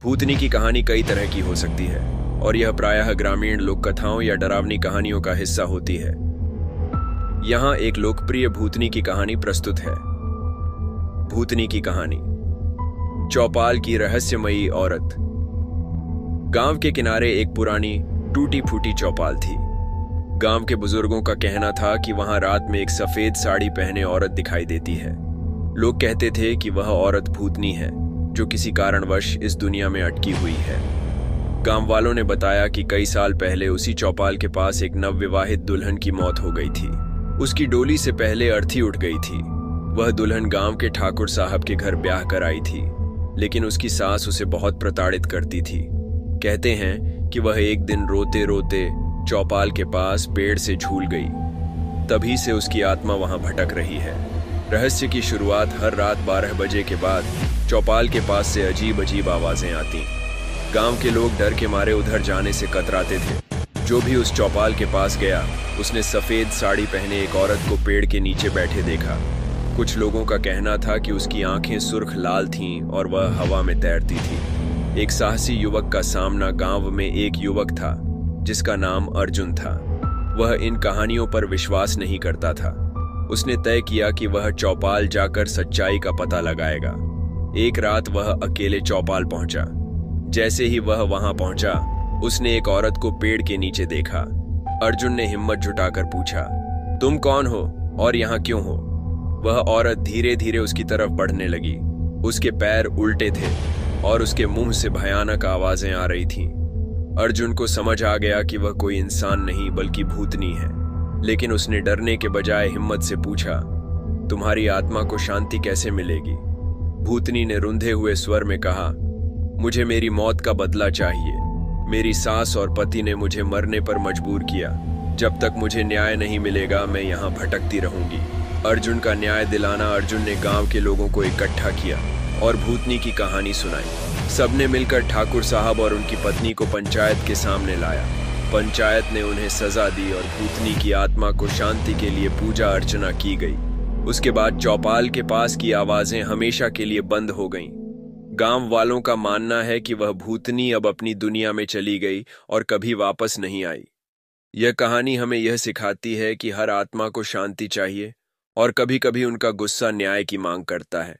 भूतनी की कहानी कई तरह की हो सकती है और यह प्रायः ग्रामीण लोक कथाओं या डरावनी कहानियों का हिस्सा होती है। यहाँ एक लोकप्रिय भूतनी की कहानी प्रस्तुत है। भूतनी की कहानी। चौपाल की रहस्यमयी औरत। गांव के किनारे एक पुरानी टूटी फूटी चौपाल थी। गांव के बुजुर्गों का कहना था कि वहां रात में एक सफेद साड़ी पहने औरत दिखाई देती है। लोग कहते थे कि वह औरत भूतनी है जो किसी कारणवश इस दुनिया में अटकी हुई है। गांव वालों ने बताया कि कई साल पहले उसी चौपाल के पास एक नवविवाहित दुल्हन की मौत हो गई थी। उसकी डोली से पहले अर्थी उठ गई थी। वह दुल्हन गांव के ठाकुर साहब के घर ब्याह कर आई थी, लेकिन उसकी सास उसे बहुत प्रताड़ित करती थी। कहते हैं कि वह एक दिन रोते रोते चौपाल के पास पेड़ से झूल गई। तभी से उसकी आत्मा वहां भटक रही है। रहस्य की शुरुआत हर रात 12 बजे के बाद चौपाल के पास से अजीब अजीब आवाजें आती। गांव के लोग डर के मारे उधर जाने से कतराते थे। जो भी उस चौपाल के पास गया उसने सफेद साड़ी पहने एक औरत को पेड़ के नीचे बैठे देखा। कुछ लोगों का कहना था कि उसकी आंखें सुर्ख लाल थीं और वह हवा में तैरती थी। एक साहसी युवक का सामना गांव में एक युवक था जिसका नाम अर्जुन था। वह इन कहानियों पर विश्वास नहीं करता था। उसने तय किया कि वह चौपाल जाकर सच्चाई का पता लगाएगा। एक रात वह अकेले चौपाल पहुंचा। जैसे ही वह वहां पहुंचा, उसने एक औरत को पेड़ के नीचे देखा। अर्जुन ने हिम्मत जुटाकर पूछा, तुम कौन हो और यहाँ क्यों हो? वह औरत धीरे धीरे उसकी तरफ बढ़ने लगी। उसके पैर उल्टे थे और उसके मुंह से भयानक आवाजें आ रही थीं। अर्जुन को समझ आ गया कि वह कोई इंसान नहीं बल्कि भूतनी है, लेकिन उसने डरने के बजाय हिम्मत से पूछा, तुम्हारी आत्मा को शांति कैसे मिलेगी? भूतनी ने रुंधे हुए स्वर में कहा, मुझे मेरी मौत का बदला चाहिए। मेरी सास और पति ने मुझे मरने पर मजबूर किया। जब तक मुझे न्याय नहीं मिलेगा मैं यहाँ भटकती रहूंगी। अर्जुन का न्याय दिलाना। अर्जुन ने गांव के लोगों को इकट्ठा किया और भूतनी की कहानी सुनाई। सबने मिलकर ठाकुर साहब और उनकी पत्नी को पंचायत के सामने लाया। पंचायत ने उन्हें सजा दी और भूतनी की आत्मा को शांति के लिए पूजा अर्चना की गई। उसके बाद चौपाल के पास की आवाजें हमेशा के लिए बंद हो गईं। गांव वालों का मानना है कि वह भूतनी अब अपनी दुनिया में चली गई और कभी वापस नहीं आई। यह कहानी हमें यह सिखाती है कि हर आत्मा को शांति चाहिए और कभी-कभी उनका गुस्सा न्याय की मांग करता है।